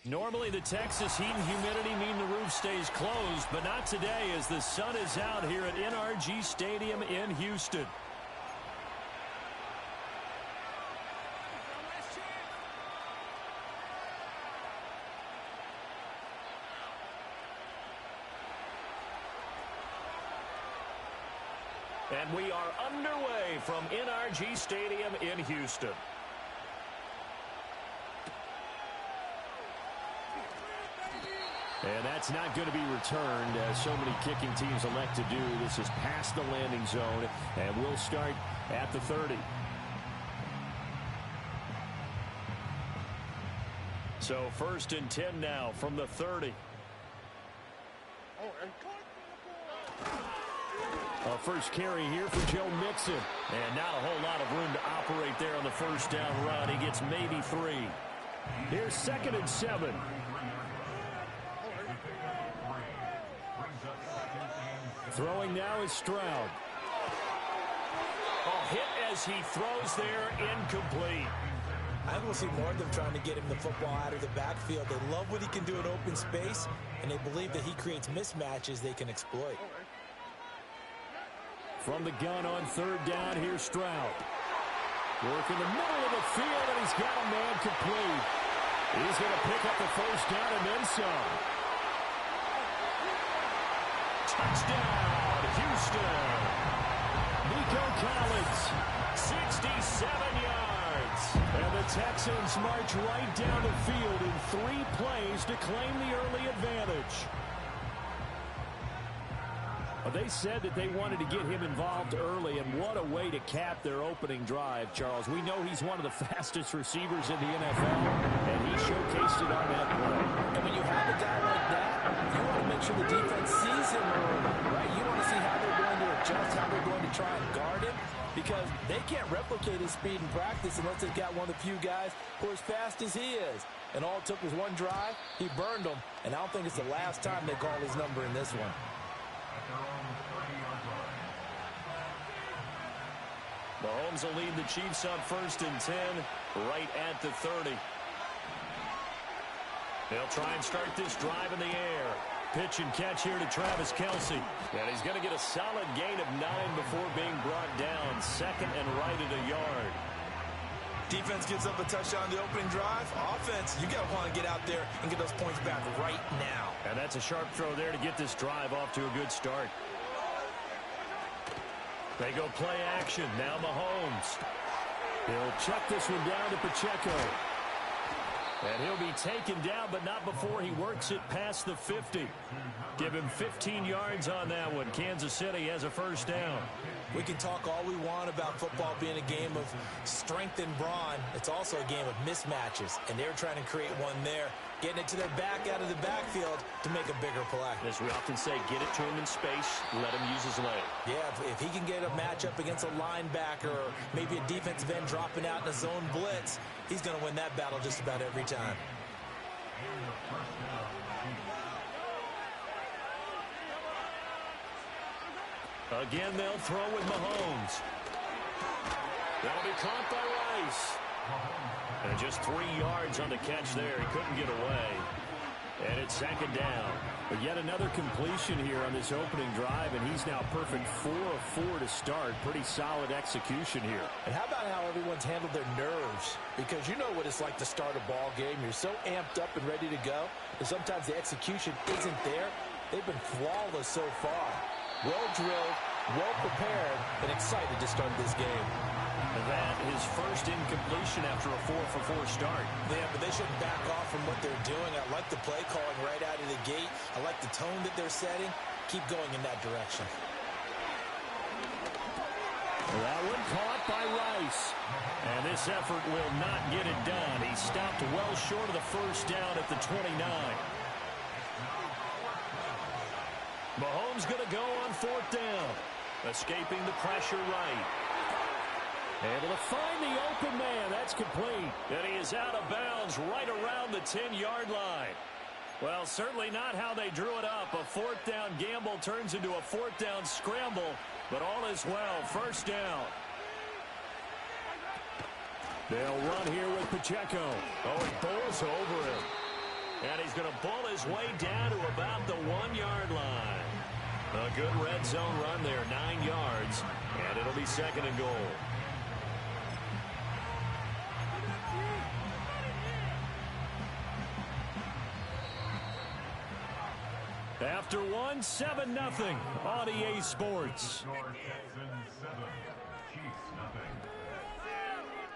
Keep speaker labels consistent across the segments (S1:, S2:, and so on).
S1: Normally the Texas heat and humidity mean the roof stays closed, but not today as the sun is out here at NRG Stadium in Houston. And we are underway from NRG Stadium in Houston. And that's not going to be returned, as so many kicking teams elect to do. This is past the landing zone, and we'll start at the 30. So 1st and 10 now from the 30. A first carry here for Joe Mixon. And not a whole lot of room to operate there on the first down run. He gets maybe 3. Here's 2nd and 7. Throwing now is Stroud. Oh, hit as he throws there, incomplete.
S2: I think we'll see more of them trying to get him the football out of the backfield. They love what he can do in open space, and they believe that he creates mismatches they can exploit.
S1: From the gun on 3rd down, here's Stroud. Work in the middle of the field, and he's got a man complete. He's going to pick up the first down and then some. Touchdown, Houston. Nico Collins, 67 yards. And the Texans march right down the field in 3 plays to claim the early advantage. They said that they wanted to get him involved early, and what a way to cap their opening drive, Charles. We know he's one of the fastest receivers in the NFL, and he showcased it on that play.
S2: And when you have a guy like that, you want to make sure the defense sees him early, right? You want to see how they're going to adjust, how they're going to try and guard him, because they can't replicate his speed in practice unless they've got one of the few guys who are as fast as he is. And all it took was one drive. He burned them, and I don't think it's the last time they call his number in this one.
S1: Mahomes will lead the Chiefs on 1st and 10, right at the 30. They'll try and start this drive in the air. Pitch and catch here to Travis Kelce. And he's going to get a solid gain of 9 before being brought down. 2nd and right at a yard.
S2: Defense gives up a touchdown on the opening drive. Offense, you got to want to get out there and get those points back right now.
S1: And that's a sharp throw there to get this drive off to a good start. They go play action. Now Mahomes. He'll chuck this one down to Pacheco. And he'll be taken down, but not before he works it past the 50. Give him 15 yards on that one. Kansas City has a first down.
S2: We can talk all we want about football being a game of strength and brawn. It's also a game of mismatches, and they're trying to create one there, getting it to their back out of the backfield to make a bigger play.
S1: As we often say, get it to him in space, let him use his leg.
S2: Yeah, if he can get a matchup against a linebacker or maybe a defensive end dropping out in a zone blitz, he's going to win that battle just about every time.
S1: Again, they'll throw with Mahomes. That'll be caught by Rice. And just 3 yards on the catch there. He couldn't get away. And it's 2nd down. But yet another completion here on this opening drive, and he's now perfect 4 of 4 to start. Pretty solid execution here.
S2: And how about how everyone's handled their nerves? Because you know what it's like to start a ball game. You're so amped up and ready to go, and sometimes the execution isn't there. They've been flawless so far. Well drilled, well prepared, and excited to start this game.
S1: That his first incompletion after a 4-for-4 start.
S2: Yeah, but they shouldn't back off from what they're doing. I like the play calling right out of the gate. I like the tone that they're setting. Keep going in that direction.
S1: That one caught by Rice. And this effort will not get it done. He stopped well short of the first down at the 29. Mahomes going to go on 4th down. Escaping the pressure right. Able to find the open man. That's complete. And he is out of bounds right around the 10-yard line. Well, certainly not how they drew it up. A 4th down gamble turns into a 4th down scramble. But all is well. First down. They'll run here with Pacheco. Oh, it bowls over him. And he's going to pull his way down to about the 1-yard line. A good red zone run there, 9 yards, and it'll be 2nd and goal. After one, 7-0 on EA Sports.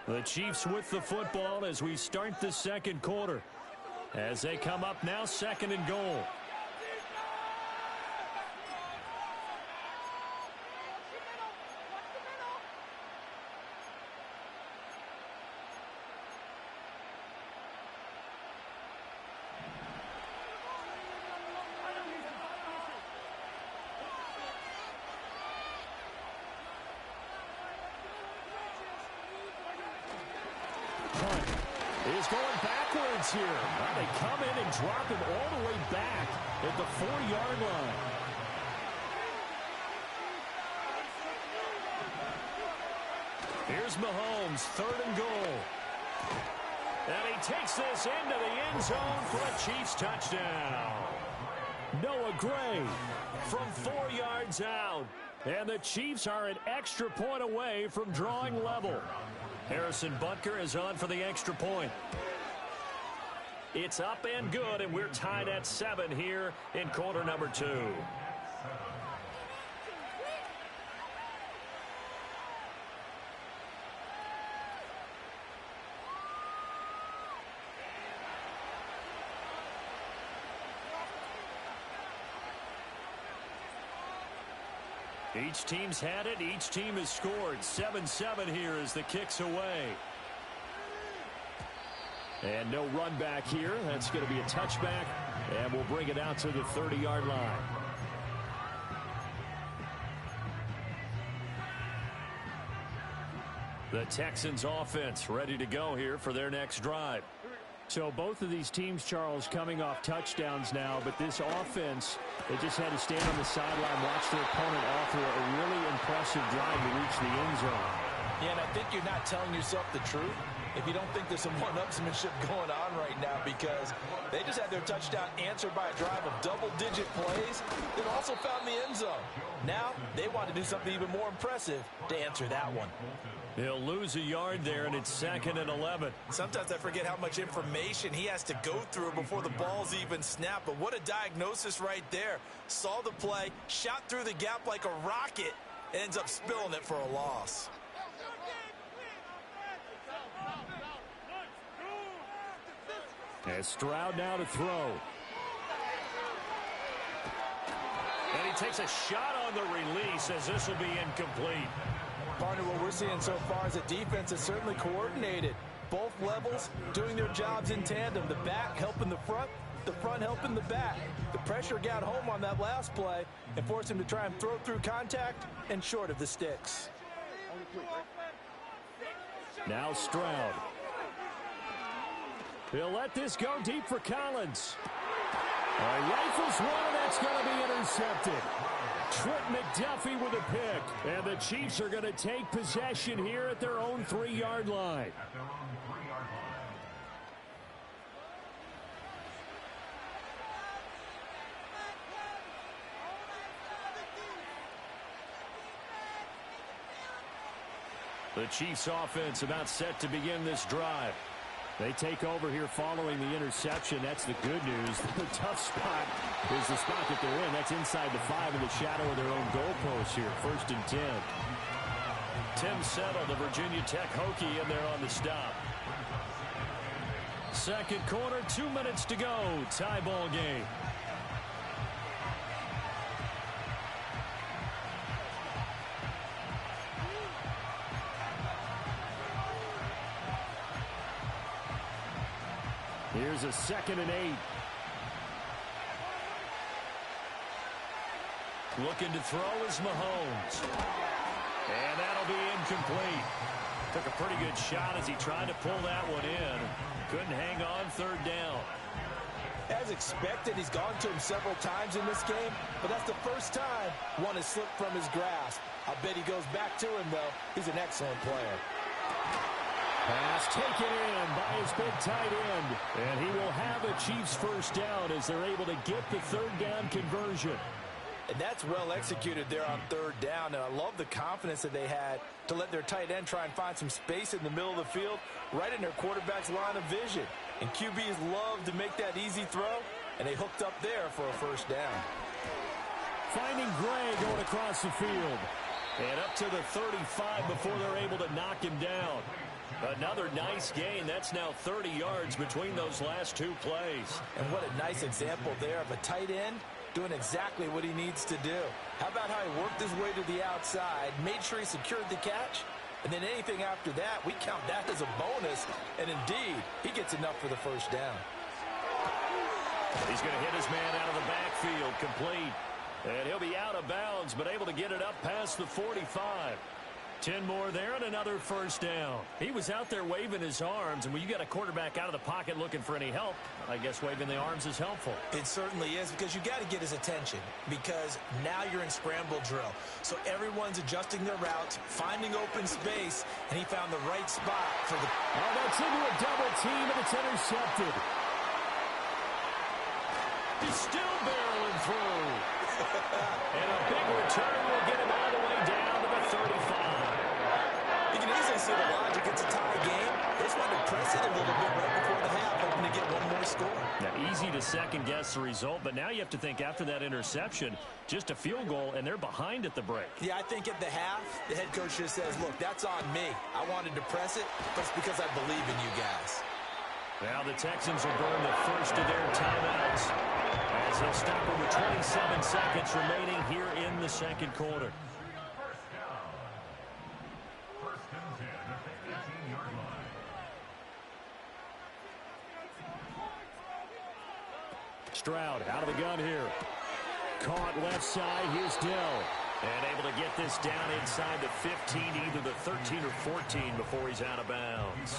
S1: The Chiefs with the football as we start the 2nd quarter. As they come up now, 2nd and goal. Is going backwards here. Well, they come in and drop him all the way back at the 4-yard line. Here's Mahomes, 3rd and goal. And he takes this into the end zone for a Chiefs touchdown. Noah Gray from 4 yards out. And the Chiefs are an extra point away from drawing level. Harrison Butker is on for the extra point. It's up and good, and we're tied at 7 here in quarter number 2. Each team's had it. Each team has scored. 7-7 here as the kick's away. And no run back here. That's going to be a touchback. And we'll bring it out to the 30-yard line. The Texans offense ready to go here for their next drive. So both of these teams, Charles, coming off touchdowns now, but this offense, they just had to stand on the sideline, watch their opponent offer a really impressive drive to reach the end zone.
S2: Yeah, and I think you're not telling yourself the truth if you don't think there's some one-upsmanship going on right now, because they just had their touchdown answered by a drive of double-digit plays that also found the end zone. Now they want to do something even more impressive to answer that one.
S1: He'll lose a yard there, and it's 2nd and 11.
S2: Sometimes I forget how much information he has to go through before the ball's even snapped. But what a diagnosis right there. Saw the play, shot through the gap like a rocket, ends up spilling it for a loss.
S1: As Stroud now to throw. And he takes a shot on the release as this will be incomplete.
S2: Partner, what we're seeing so far is a defense is certainly coordinated. Both levels doing their jobs in tandem. The back helping the front helping the back. The pressure got home on that last play and forced him to try and throw through contact and short of the sticks.
S1: Now Stroud. He'll let this go deep for Collins. Rifles one, and that's going to be intercepted. Trent McDuffie with a pick. And the Chiefs are going to take possession here at their own 3-yard line. The Chiefs offense about set to begin this drive. They take over here following the interception. That's the good news. The tough spot is the spot that they're in. That's inside the 5 in the shadow of their own goalpost here. 1st and 10. Tim Settle, the Virginia Tech Hokie, in there on the stop. 2nd quarter, 2 minutes to go. Tie ball game. Here's a 2nd and 8. Looking to throw is Mahomes. And that'll be incomplete. Took a pretty good shot as he tried to pull that one in. Couldn't hang on 3rd down.
S2: As expected, he's gone to him several times in this game, but that's the first time one has slipped from his grasp. I bet he goes back to him, though. He's an excellent player.
S1: Pass taken in by his big tight end. And he will have a Chiefs first down as they're able to get the third down conversion.
S2: And that's well executed there on third down. And I love the confidence that they had to let their tight end try and find some space in the middle of the field, right in their quarterback's line of vision. And QBs love to make that easy throw, and they hooked up there for a first down.
S1: Finding Gray going across the field. And up to the 35 before they're able to knock him down. Another nice gain. That's now 30 yards between those last two plays.
S2: And what a nice example there of a tight end doing exactly what he needs to do. How about how he worked his way to the outside, made sure he secured the catch, and then anything after that, we count that as a bonus. And indeed, he gets enough for the first down.
S1: He's going to hit his man out of the backfield, complete. And he'll be out of bounds, but able to get it up past the 45. 10 more there and another first down. He was out there waving his arms, and when you got a quarterback out of the pocket looking for any help, I guess waving the arms is helpful.
S2: It certainly is, because you got to get his attention, because now you're in scramble drill. So everyone's adjusting their routes, finding open space, and he found the right spot for the...
S1: Oh, that's into a double team, and it's intercepted. He's still barreling through. And a big return will get him all the way down to the 35.
S2: You can easily see the logic. It's a tie game. They just wanted to press it a little bit right before the half, hoping to get one more score.
S1: Now, easy to second-guess the result, but now you have to think after that interception, just a field goal, and they're behind at the break.
S2: Yeah, I think at the half, the head coach just says, look, that's on me. I wanted to press it, but it's because I believe in you guys.
S1: Now the Texans will burn the first of their timeouts as they'll stop it with 27 seconds remaining here in the second quarter. Stroud out of the gun here. Caught left side. Here's Dell. And able to get this down inside the 15, either the 13 or 14 before he's out of bounds.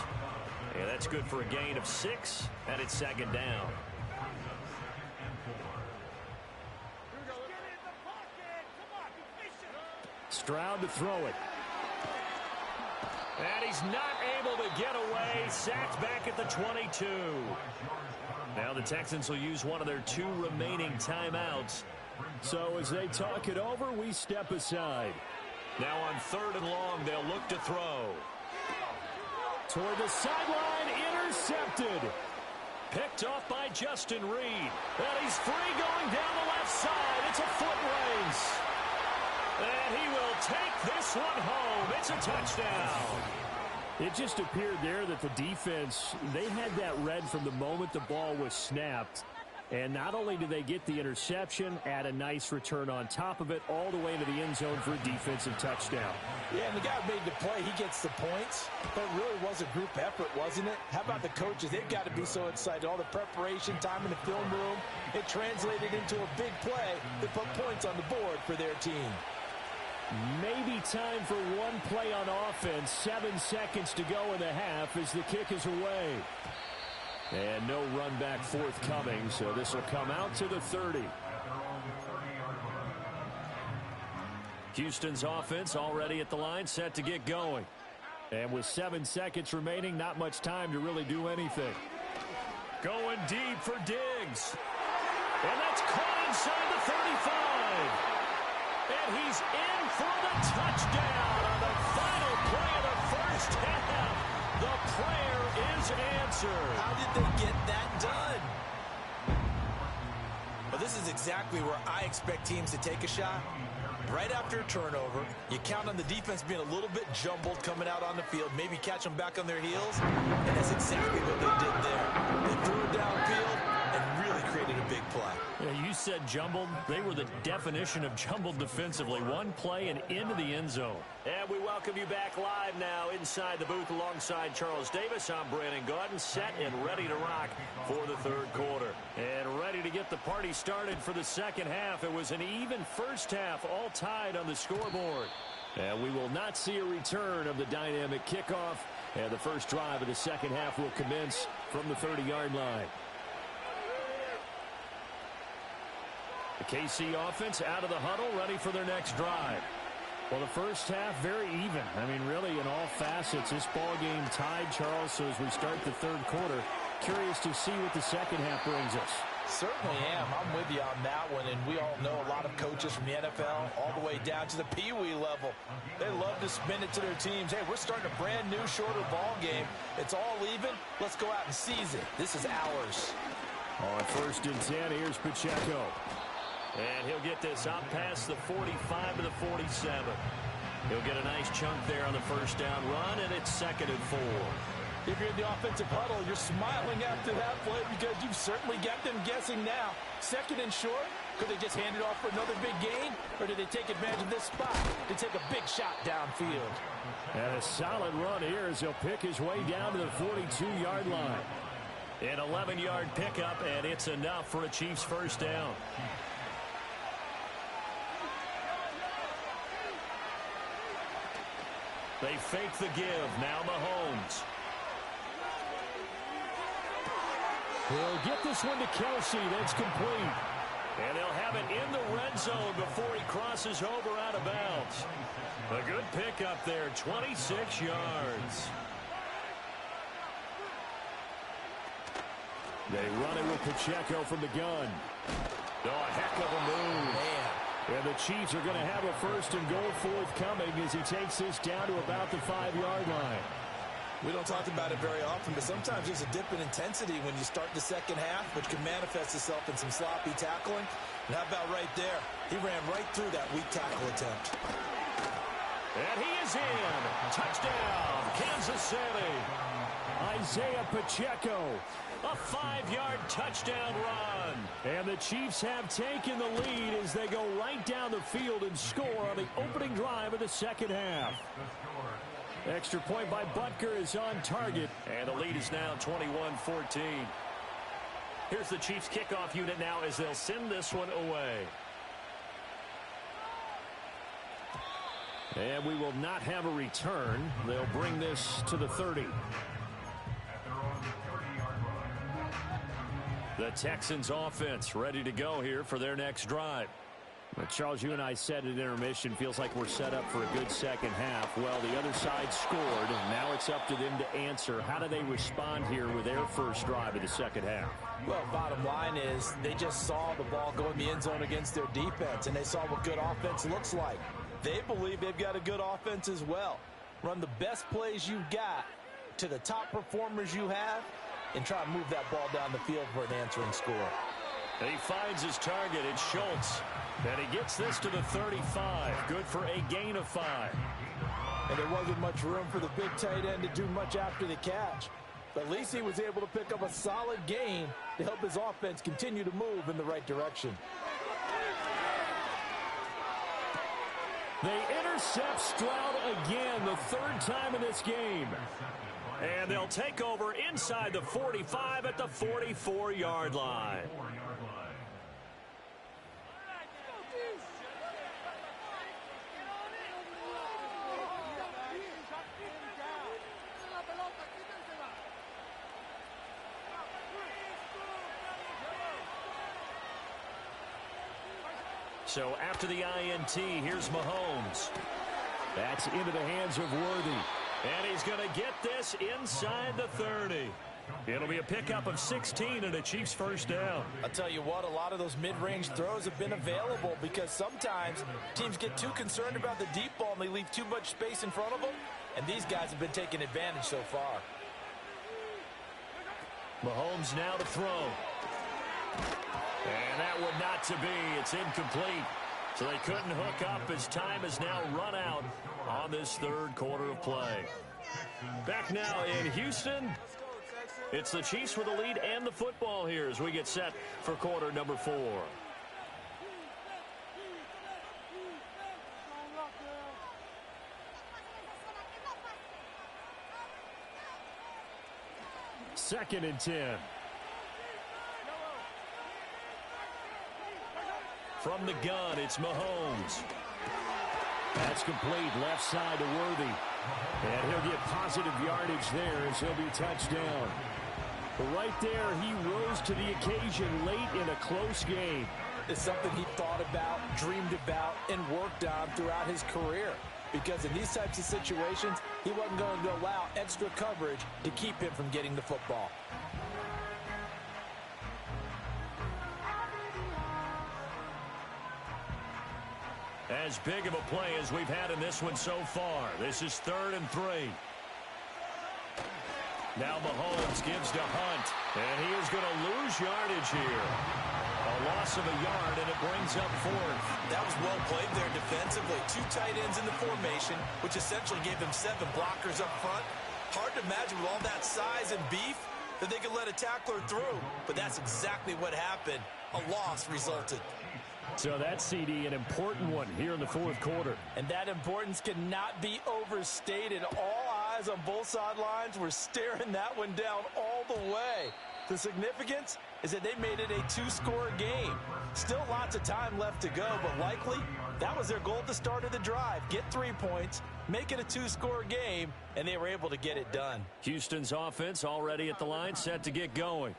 S1: Yeah, that's good for a gain of 6, and it's second down. Stroud to throw it. And he's not able to get away. Sacked back at the 22. Now the Texans will use one of their 2 remaining timeouts. So as they talk it over, we step aside. Now on 3rd and long, they'll look to throw. Toward the sideline, intercepted. Picked off by Justin Reed. And he's free going down the left side. It's a foot race. And he will take this one home. It's a touchdown. It just appeared there that the defense, they had that read from the moment the ball was snapped. And not only did they get the interception, add a nice return on top of it, all the way into the end zone for a defensive touchdown.
S2: Yeah, and the guy made the play. He gets the points. But it really was a group effort, wasn't it? How about the coaches? They've got to be so excited. All the preparation time in the film room, it translated into a big play that put points on the board for their team.
S1: Maybe time for one play on offense. 7 seconds to go in the half as the kick is away. And no run back forthcoming, so this will come out to the 30. Houston's offense already at the line, set to get going. And with 7 seconds remaining, not much time to really do anything. Going deep for Diggs. And that's caught inside the 35. And he's in for the touchdown on the final play of the first half. The prayer is answered.
S2: How did they get that done? Well, this is exactly where I expect teams to take a shot. Right after a turnover, you count on the defense being a little bit jumbled coming out on the field, maybe catch them back on their heels, and that's exactly what they did there. They threw it downfield and really created a big play.
S1: Yeah, you said jumbled. They were the definition of jumbled defensively. One play and into the end zone. And we welcome you back live now inside the booth alongside Charles Davis. I'm Brandon Gaudin, set and ready to rock for the third quarter. And ready to get the party started for the second half. It was an even first half, all tied on the scoreboard. And we will not see a return of the dynamic kickoff. And the first drive of the second half will commence from the 30-yard line. The KC offense out of the huddle, ready for their next drive. Well, the first half, very even. I mean, really, in all facets, this ball game tied, Charles. So as we start the third quarter, curious to see what the second half brings us.
S2: Certainly am. I'm with you on that one, and we all know a lot of coaches from the NFL all the way down to the Pee-wee level. They love to spin it to their teams. Hey, we're starting a brand new, shorter ball game. It's all even. Let's go out and seize it. This is ours.
S1: On 1st and 10, here's Pacheco. And he'll get this out past the 45 to the 47. He'll get a nice chunk there on the first down run, and it's 2nd and 4.
S2: If you're in the offensive huddle, you're smiling after that play because you've certainly got them guessing now. 2nd and short, could they just hand it off for another big gain? Or did they take advantage of this spot to take a big shot downfield?
S1: And a solid run here as he'll pick his way down to the 42-yard line. An 11-yard pickup, and it's enough for a Chiefs first down. They fake the give. Now Mahomes. He'll get this one to Kelsey. That's complete. And they'll have it in the red zone before he crosses over out of bounds. A good pickup there, 26 yards. They run it with Pacheco from the gun. Oh, a heck of a move.
S2: Man.
S1: And the Chiefs are going to have a 1st and goal forthcoming as he takes this down to about the 5-yard line.
S2: We don't talk about it very often, but sometimes there's a dip in intensity when you start the second half, which can manifest itself in some sloppy tackling. And how about right there? He ran right through that weak tackle attempt.
S1: And he is in. Touchdown, Kansas City. Isaiah Pacheco. A 5-yard touchdown run. And the Chiefs have taken the lead as they go right down the field and score on the opening drive of the second half. Extra point by Butker is on target. And the lead is now 21-14. Here's the Chiefs kickoff unit now as they'll send this one away. And we will not have a return. They'll bring this to the 30. The Texans offense ready to go here for their next drive. Well, Charles, you and I said at intermission, feels like we're set up for a good second half. Well, the other side scored, and now it's up to them to answer. How do they respond here with their first drive of the second half?
S2: Well, bottom line is they just saw the ball go in the end zone against their defense, and they saw what good offense looks like. They believe they've got a good offense as well. Run the best plays you've got to the top performers you have, and try to move that ball down the field for an answering score.
S1: He finds his target. It's Schultz. And he gets this to the 35. Good for a gain of 5.
S2: And there wasn't much room for the big tight end to do much after the catch. But at least he was able to pick up a solid gain to help his offense continue to move in the right direction.
S1: They intercept Stroud again, the 3rd time in this game. And they'll take over inside the 45 at the 44-yard line. So after the INT, here's Mahomes. That's into the hands of Worthy. And he's going to get this inside the 30. It'll be a pickup of 16 and a Chiefs first down.
S2: I'll tell you what, a lot of those mid-range throws have been available because sometimes teams get too concerned about the deep ball and they leave too much space in front of them. And these guys have been taking advantage so far.
S1: Mahomes now to throw. And that one not to be. It's incomplete. So they couldn't hook up as time has now run out on this third quarter of play. Back now in Houston, it's the Chiefs with the lead and the football here as we get set for quarter number 4. Second and 10. From the gun, it's Mahomes. That's complete, left side to Worthy. And he'll get positive yardage there as he'll be touched down. But right there, he rose to the occasion late in a close game.
S2: is something he thought about, dreamed about, and worked on throughout his career. Because in these types of situations, he wasn't going to allow extra coverage to keep him from getting the football.
S1: As big of a play as we've had in this one so far. This is 3rd and 3. Now Mahomes gives to Hunt, and he is going to lose yardage here. A loss of a yard, and it brings up 4th.
S2: That was well played there defensively. 2 tight ends in the formation, which essentially gave him 7 blockers up front. Hard to imagine with all that size and beef that they could let a tackler through. But that's exactly what happened. A loss resulted.
S1: So that CD, an important one here in the 4th quarter.
S2: And that importance cannot be overstated. All eyes on both sidelines were staring that one down all the way. The significance is that they made it a 2-score game. Still lots of time left to go, but likely that was their goal at the start of the drive. Get 3 points, make it a 2-score game, and they were able to get it done.
S1: Houston's offense already at the line, set to get going.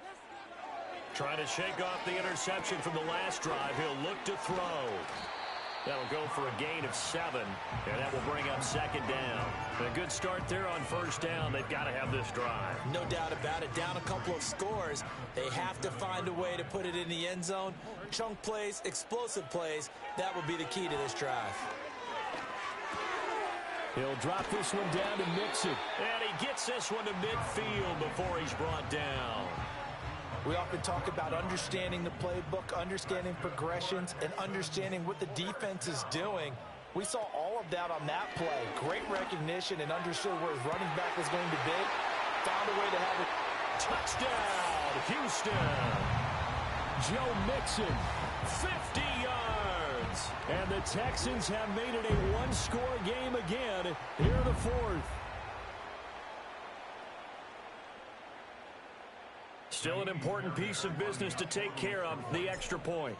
S1: Trying to shake off the interception from the last drive. He'll look to throw. That'll go for a gain of 7, and that will bring up 2nd down. A good start there on 1st down. They've got to have this drive.
S2: No doubt about it. Down a couple of scores. They have to find a way to put it in the end zone. Chunk plays, explosive plays. That will be the key to this drive.
S1: He'll drop this one down to Mixon. And he gets this one to midfield before he's brought down.
S2: We often talk about understanding the playbook, understanding progressions, and understanding what the defense is doing. We saw all of that on that play. Great recognition and understood where his running back was going to be. Found a way to have it.
S1: Touchdown, Houston. Joe Mixon, 50 yards. And the Texans have made it a 1-score game again here in the 4th. Still an important piece of business to take care of, the extra point.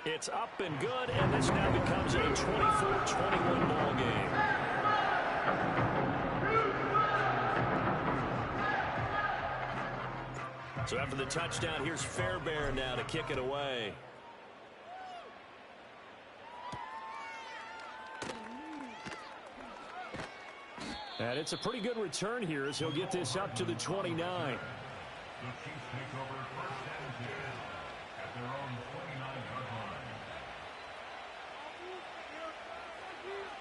S1: It's up and good, and this now becomes a 24-21 ball game. So after the touchdown, here's Fairbairn now to kick it away. And it's a pretty good return here as he'll get this up to the 29.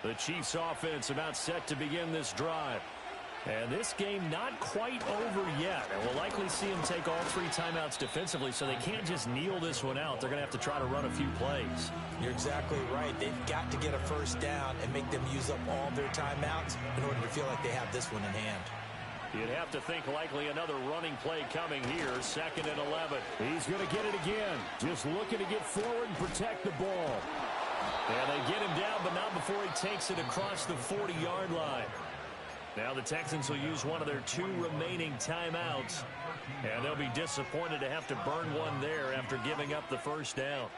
S1: The Chiefs offense about set to begin this drive. And this game not quite over yet. And we'll likely see them take all 3 timeouts defensively, so they can't just kneel this one out. They're going to have to try to run a few plays.
S2: You're exactly right. They've got to get a 1st down and make them use up all their timeouts in order to feel like they have this one in hand.
S1: You'd have to think likely another running play coming here. 2nd and 11. He's going to get it again. Just looking to get forward and protect the ball. And they get him down, but not before he takes it across the 40-yard line. Now the Texans will use one of their 2 remaining timeouts. And they'll be disappointed to have to burn one there after giving up the 1st down.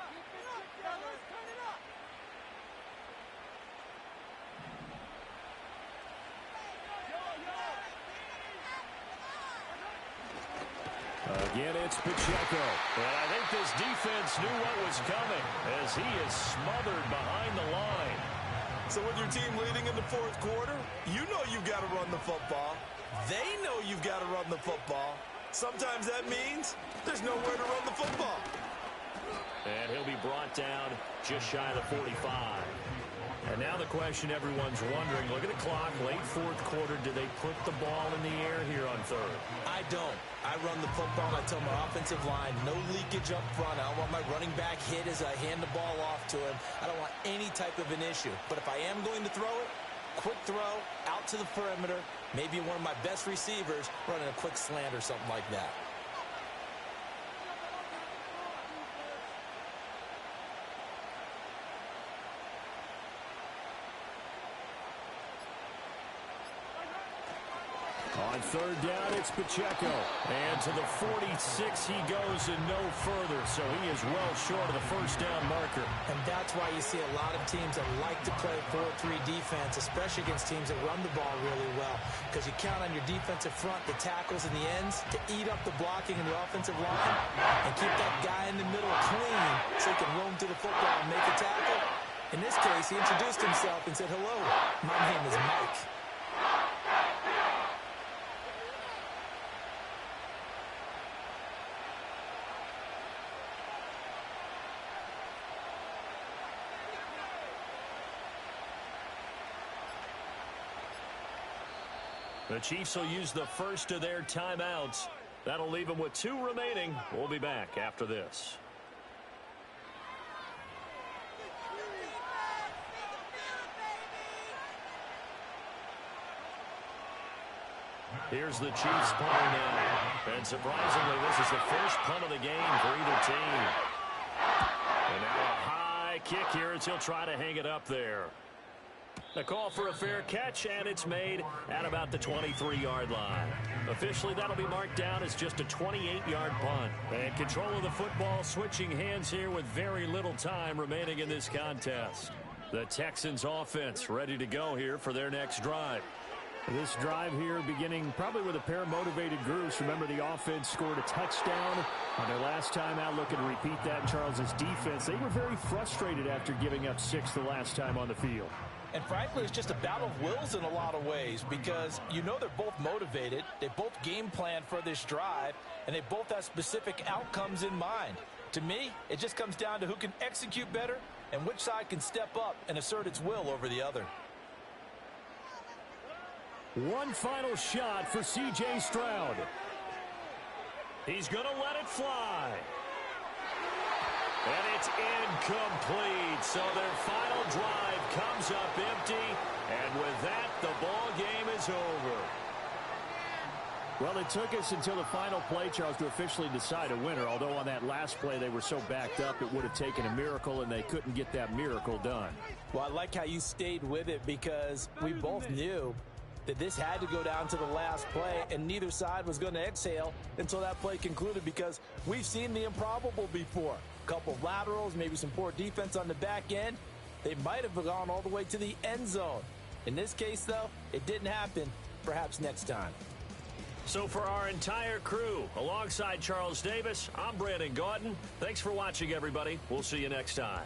S1: Again, it's Pacheco. And I think this defense knew what was coming as he is smothered behind the line.
S2: So with your team leading in the 4th quarter, you know you've got to run the football. They know you've got to run the football. Sometimes that means there's nowhere to run the football.
S1: And he'll be brought down just shy of the 45. And now the question everyone's wondering, look at the clock, late 4th quarter, do they put the ball in the air here on 3rd?
S2: I don't. I run the football, and I tell my offensive line, no leakage up front. I don't want my running back hit as I hand the ball off to him. I don't want any type of an issue. But if I am going to throw it, quick throw, out to the perimeter, maybe one of my best receivers running a quick slant or something like that.
S1: On 3rd down, it's Pacheco. And to the 46 he goes and no further. So he is well short of the 1st down marker.
S2: And that's why you see a lot of teams that like to play 4-3 defense, especially against teams that run the ball really well. because you count on your defensive front, the tackles and the ends, to eat up the blocking in the offensive line and keep that guy in the middle clean so he can roam to the football and make a tackle. In this case, he introduced himself and said, "Hello, my name is Mike."
S1: The Chiefs will use the first of their timeouts. That'll leave them with 2 remaining. We'll be back after this. Here's the Chiefs punting now. And surprisingly, this is the first punt of the game for either team. And now a high kick here as he'll try to hang it up there. The call for a fair catch, and it's made at about the 23-yard line. Officially, that'll be marked down as just a 28-yard punt. And control of the football switching hands here with very little time remaining in this contest. The Texans offense ready to go here for their next drive.
S3: This drive here beginning probably with a pair of motivated groups. Remember, the offense scored a touchdown on their last time out. Looking to repeat that in Charles's defense. They were very frustrated after giving up 6 the last time on the field.
S2: And frankly, it's just a battle of wills in a lot of ways because you know they're both motivated. They both game plan for this drive, and they both have specific outcomes in mind. To me, it just comes down to who can execute better and which side can step up and assert its will over the other.
S3: One final shot for C.J. Stroud.
S1: He's going to let it fly. And it's incomplete. So their final drive comes up empty. And with that, the ball game is over.
S3: Well, it took us until the final play, Charles, to officially decide a winner. Although on that last play they were so backed up, it would have taken a miracle, and they couldn't get that miracle done.
S2: Well, I like how you stayed with it because we both knew that this had to go down to the last play, and neither side was going to exhale until that play concluded because we've seen the improbable before. A couple laterals, maybe some poor defense on the back end. They might have gone all the way to the end zone. In this case, though, it didn't happen. Perhaps next time.
S1: So for our entire crew, alongside Charles Davis, I'm Brandon Gaudin. Thanks for watching, everybody. We'll see you next time.